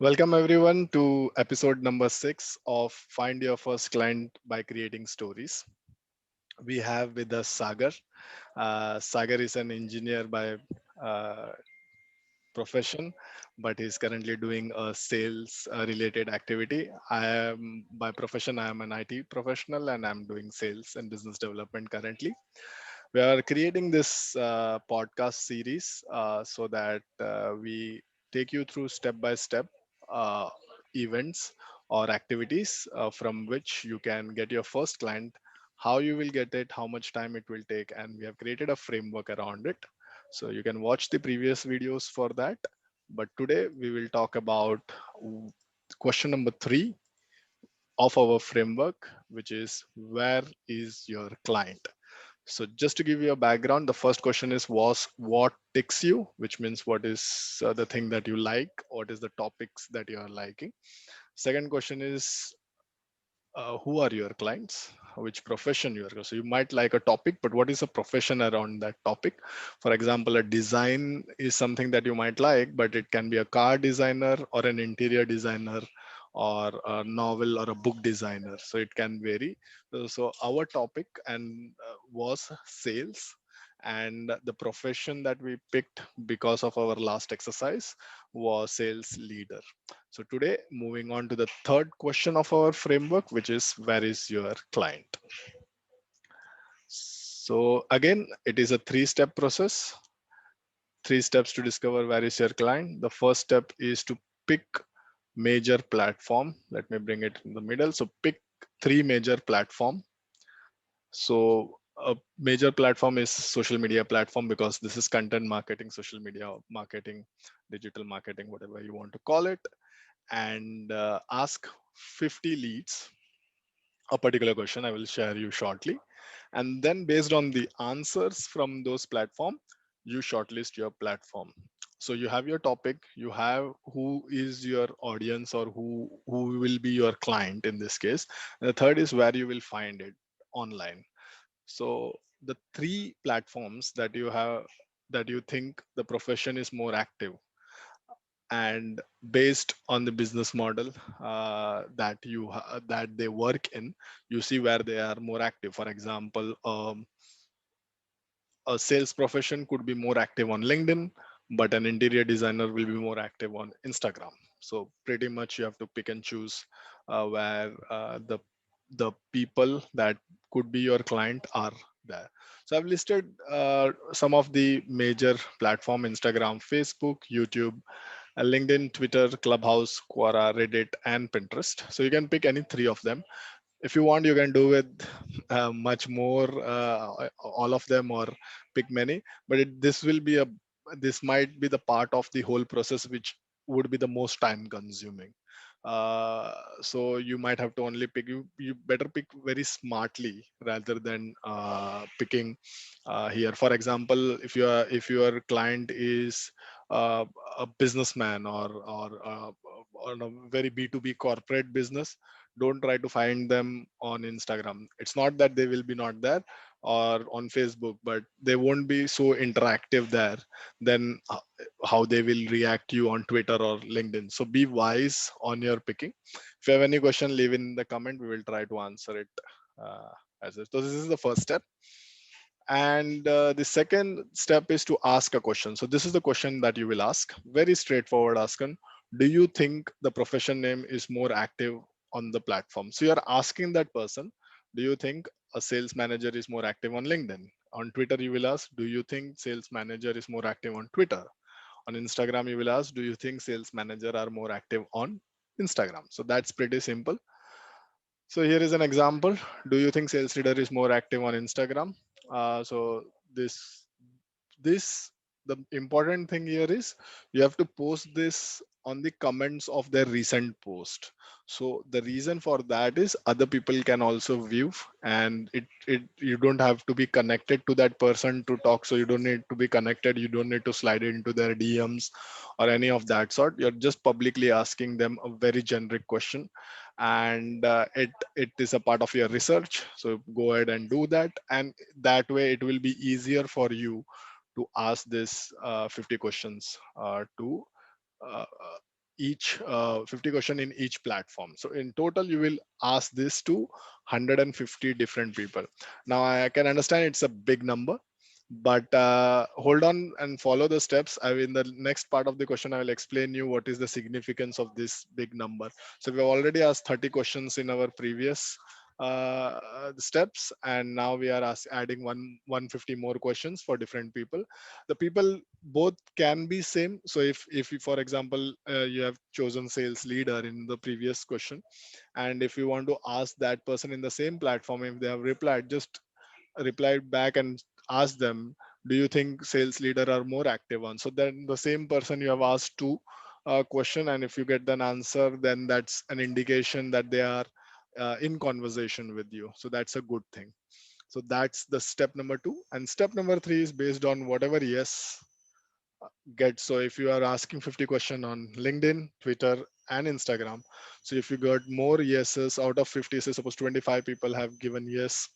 Welcome everyone to episode number 6 of Find Your First Client by Creating Stories. We have with us Sagar. Sagar is an engineer by uh, profession, but he's currently doing a sales related activity. I am by profession, I am an IT professional and I'm doing sales and business development currently. We are creating this podcast series so that we take you through step by step uh, events or activities from which you can get your first client, how you will get it, how much time it will take, and we have created a framework around it. So you can watch the previous videos for that. But today we will talk about question number 3 of our framework, which is where is your client? So just to give you a background, the first question is was what ticks you, which means what is the thing that you like, what is the topics that you are liking. Second question is who are your clients, which profession you are. So you might like a topic, but what is a profession around that topic? For example, a design is something that you might like, but it can be a car designer or an interior designer or a novel or a book designer, so it can vary. So our topic and was sales, and the profession that we picked because of our last exercise was sales leader. So today, moving on to the third question of our framework, which is where is your client? So again, it is a three-step process, three steps to discover where is your client. The first step is to pick major platform. Let me bring it in the middle. So pick three major platform. So a major platform is social media platform because this is content marketing, social media marketing, digital marketing, whatever you want to call it, and ask 50 leads a particular question I will share you shortly. And then based on the answers from those platform, you shortlist your platform. So you have your topic, you have who is your audience or who will be your client in this case. And the third is where you will find it online. So the three platforms that you have that you think the profession is more active, and based on the business model that they work in, you see where they are more active. For example, a sales profession could be more active on LinkedIn, but an interior designer will be more active on Instagram. So pretty much you have to pick and choose where the people that could be your client are there. So I've listed some of the major platform: Instagram, Facebook, YouTube, LinkedIn, Twitter, Clubhouse, Quora, Reddit, and Pinterest. So you can pick any three of them. If you want, you can do with much more, all of them, or pick many. But this will be a this might be the part of the whole process which would be the most time consuming. So you might have to only pick. You better pick very smartly rather than picking here. For example, if your client is uh, a businessman or a very B2B corporate business, don't try to find them on Instagram. It's not that they will be not there, or on Facebook, but they won't be so interactive there than how they will react you on Twitter or LinkedIn. So be wise on your picking. If you have any question, leave in the comment. We will try to answer it uh, as it. So this is the first step. And the second step is to ask a question. So this is the question that you will ask. Very straightforward. Asking, do you think the profession name is more active on the platform? So you're asking that person, do you think a sales manager is more active on LinkedIn? On Twitter, you will ask, do you think sales manager is more active on Twitter? On Instagram, you will ask, do you think sales manager are more active on Instagram? So that's pretty simple. So here is an example. Do you think sales leader is more active on Instagram? So this the important thing here is you have to post this on the comments of their recent post. So the reason for that is other people can also view, and it you don't have to be connected to that person to talk. So you don't need to be connected, you don't need to slide into their DMs or any of that sort. You're just publicly asking them a very generic question, and it is a part of your research. So go ahead and do that, and that way it will be easier for you to ask this 50 questions to uh, each 50 question in each platform. So in total you will ask this to 150 different people. Now I can understand it's a big number, but hold on and follow the steps. In the next part of the question, I will explain you what is the significance of this big number. So we have already asked 30 questions in our previous steps, and now we are adding 150 more questions for different people. The people both can be same. So if you, for example, you have chosen sales leader in the previous question, and if you want to ask that person in the same platform, if they have replied, just replied back and ask them, do you think sales leader are more active on? So then the same person you have asked two question, and if you get an answer, then that's an indication that they are in conversation with you. So that's a good thing. So that's the step number two. And step number three is based on whatever yes get. So if you are asking 50 question on LinkedIn, Twitter, and Instagram, so if you got more yeses out of 50, say suppose 25 people have given yes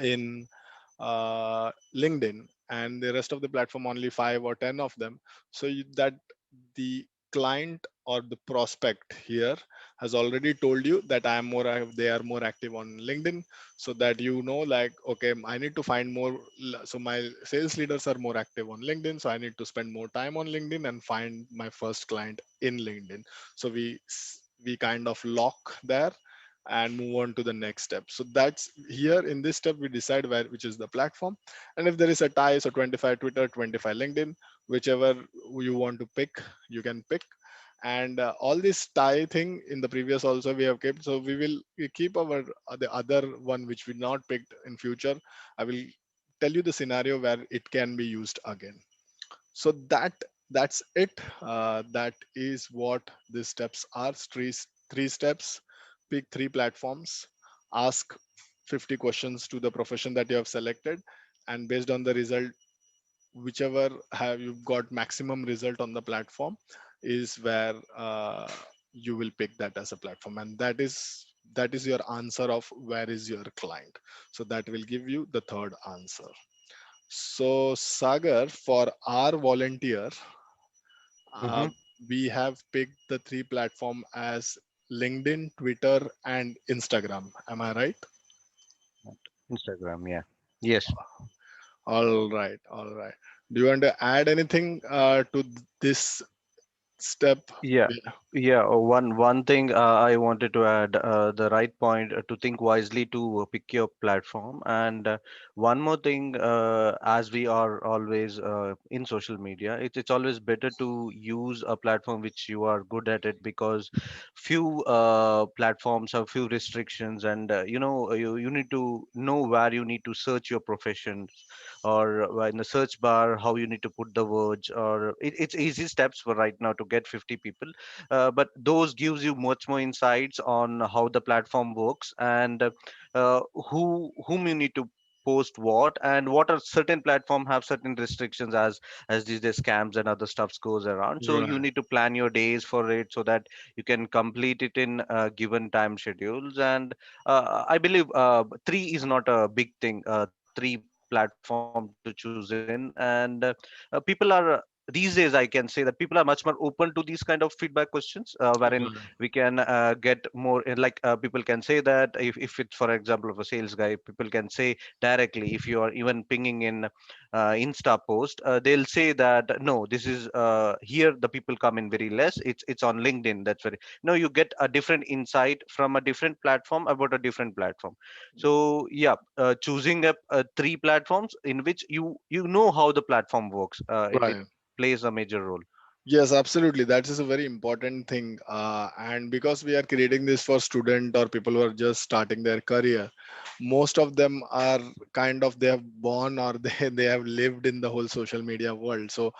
in LinkedIn, and the rest of the platform only 5 or 10 of them. So that the client or the prospect here has already told you that I am more they are more active on LinkedIn, so that you know, like, okay, I need to find more. So my sales leaders are more active on LinkedIn, so I need to spend more time on LinkedIn and find my first client in LinkedIn. So we kind of lock there and move on to the next step. So that's here in this step we decide where which is the platform, and if there is a tie, so 25 Twitter, 25 LinkedIn, whichever you want to pick, you can pick. And all this tie thing in the previous also we have kept, so we keep our the other one which we not picked in future. I will tell you the scenario where it can be used again. So that's it. That is what these steps are. Three steps. Pick three platforms, ask 50 questions to the profession that you have selected, and based on the result, whichever have you got maximum result on the platform is where you will pick that as a platform, and that is your answer of where is your client. So that will give you the third answer. So Sagar, for our volunteer, uh, Mm-hmm. we have picked the three platform as LinkedIn, Twitter, and Instagram. Am I right? Instagram, yeah. Yes. All right, all right. Do you want to add anything to this step? Yeah, Yeah. yeah. One thing I wanted to add, the right point to think wisely to pick your platform, and one more thing, as we are always in social media, it's always better to use a platform which you are good at it, because few platforms have few restrictions, and you need to know where you need to search your professions, or in the search bar how you need to put the words, or it's easy steps for right now to get 50 people, but those gives you much more insights on how the platform works, and whom you need to post what, and what are certain platform have certain restrictions, as these days scams and other stuffs goes around. So you Right. need to plan your days for it so that you can complete it in given time schedules. And I believe three is not a big thing, three platform to choose in. And people are these days, I can say that people are much more open to these kind of feedback questions, wherein we can Right. get more people can say that if it's, for example, of a sales guy, people can say directly, if you are even pinging in Insta post, they'll say that no, this is here the people come in very less, it's on LinkedIn. That's very, no, you get a different insight from a different platform about a different platform. So yeah, choosing up three platforms in which you know how the platform works, it Right. plays a major role. Yes, absolutely. That is a very important thing. And because we are creating this for student or people who are just starting their career, most of them are kind of they have born or they have lived in the whole social media world. So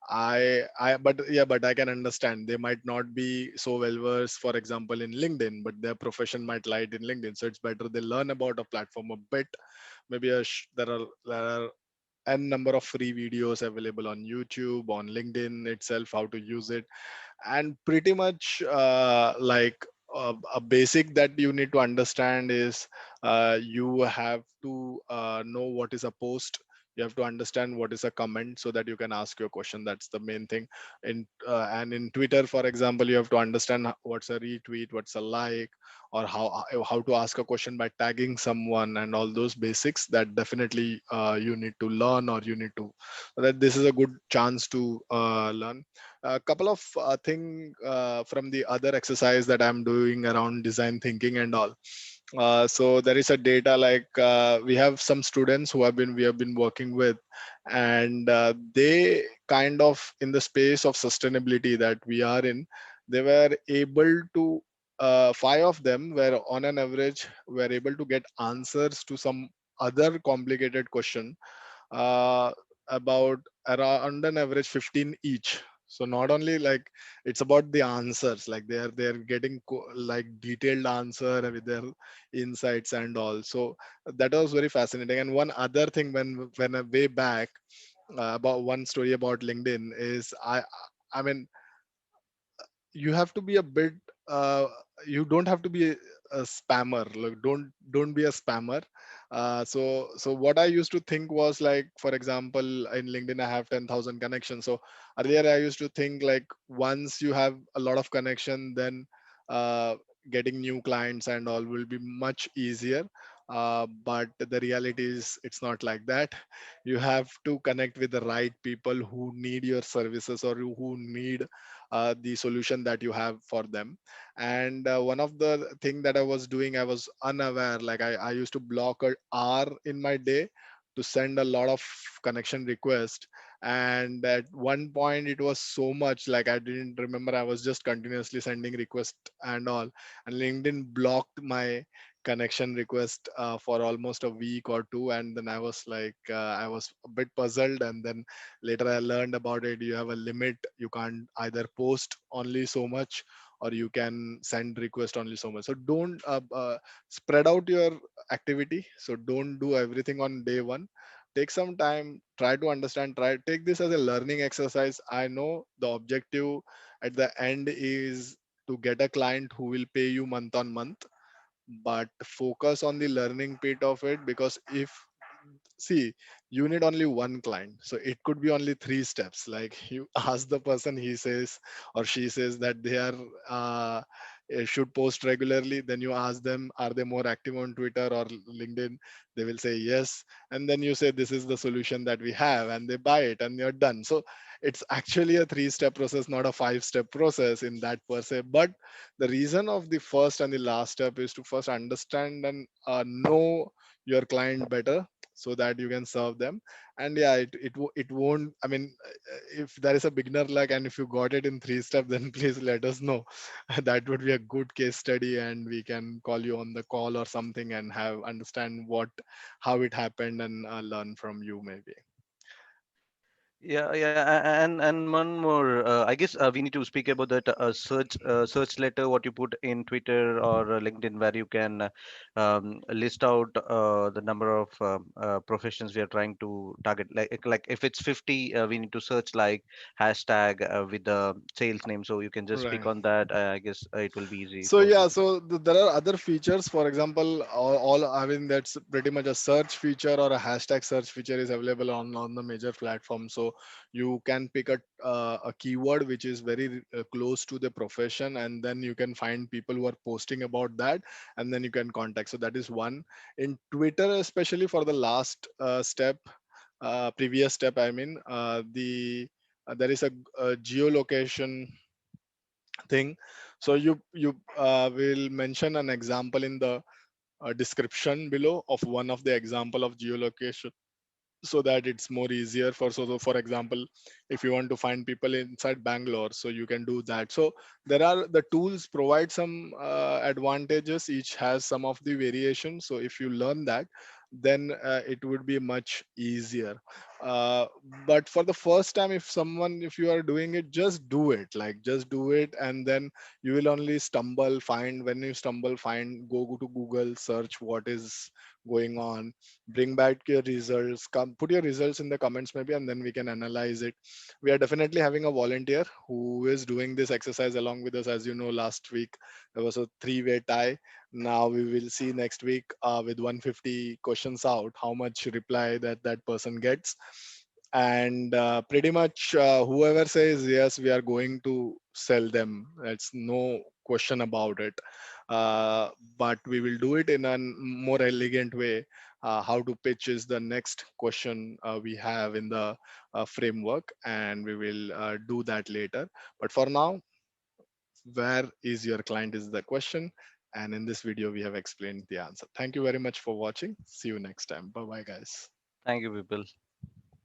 but yeah, but I can understand they might not be so well versed, for example, in LinkedIn, but their profession might lie in LinkedIn. So it's better they learn about a platform a bit. Maybe there are n number of free videos available on YouTube, on LinkedIn itself, how to use it, and pretty much a basic that you need to understand is you have to know what is a post. You have to understand what is a comment so that you can ask your question. That's the main thing. And in Twitter, for example, you have to understand what's a retweet, what's a like, or how to ask a question by tagging someone, and all those basics that definitely you need to learn, or you need to, that this is a good chance to learn a couple of thing from the other exercise that I'm doing around design thinking and all. So there is a data, like we have some students who have been we have been working with, and they kind of, in the space of sustainability that we are in, they were able to, five of them were on an average were able to get answers to some other complicated question, uh, about around an average 15 each. So not only like it's about the answers, like they're getting like detailed answer with their insights and all. So that was very fascinating. And one other thing, when I way back, about one story about LinkedIn is, I mean, you have to be a bit, uh, you don't have to be a spammer. Like, don't be a spammer. So what I used to think was, like, for example, in LinkedIn I have 10,000 connections. So earlier I used to think, like, once you have a lot of connection, then uh, getting new clients and all will be much easier. But the reality is it's not like that. You have to connect with the right people who need your services, or who need the solution that you have for them. And one of the thing that I was doing, I was unaware, like I used to block an hour in my day to send a lot of connection request. And at one point it was so much, like I didn't remember, I was just continuously sending request and all. And LinkedIn blocked my connection request for almost a week or two. And then I was like, I was a bit puzzled. And then later I learned about it. You have a limit. You can't either post only so much, or you can send request only so much. So don't spread out your activity. So don't do everything on day one. Take some time, try to understand, try take this as a learning exercise. I know the objective at the end is to get a client who will pay you month on month, but focus on the learning bit of it. Because if, see, you need only one client, so it could be only three steps. Like, you ask the person, he says or she says that they are should post regularly. Then you ask them, are they more active on Twitter or LinkedIn? They will say yes. And then you say, this is the solution that we have, and they buy it, and you're done. So it's actually a three-step process, not a five-step process in that per se. But the reason of the first and the last step is to first understand and know your client better, so that you can serve them. And yeah, it won't, I mean, if there is a beginner luck and if you got it in three steps, then please let us know. That would be a good case study, and we can call you on the call or something and have understand what how it happened, and learn from you maybe. Yeah, yeah, and one more. I guess we need to speak about that search letter what you put in Twitter or LinkedIn, where you can list out the number of professions we are trying to target. Like if it's 50, we need to search like hashtag with the sales name. So you can just Right. pick on that. I guess it will be easy So for yeah, people. so there are other features. For example, all I mean, that's pretty much a search feature or a hashtag search feature is available on the major platform. So you can pick a keyword which is very close to the profession, and then you can find people who are posting about that, and then you can contact. So that is one. In Twitter, especially for the last step, previous step, I mean, there is a geolocation thing. So you will mention an example in the description below of one of the example of geolocation, so that it's more easier for example, if you want to find people inside Bangalore, so you can do that. So there are the tools provide some advantages, each has some of the variation. So if you learn that, then it would be much easier. uh, but for the first time, if you are doing it, just do it, like just do it. And then you will only stumble, find when you stumble, find, go to Google, search what is going on, bring back your results, come put your results in the comments maybe, and then we can analyze it. We are definitely having a volunteer who is doing this exercise along with us. As you know, last week there was a three-way tie. Now we will see next week with 150 questions out how much reply that person gets. And pretty much whoever says yes, we are going to sell them, that's no question about it. uh, but we will do it in a more elegant way. How to pitch is the next question we have in the framework, and we will do that later. But for now, where is your client is the question, and in this video we have explained the answer. Thank you very much for watching. See you next time. Bye bye, guys. Thank you, people.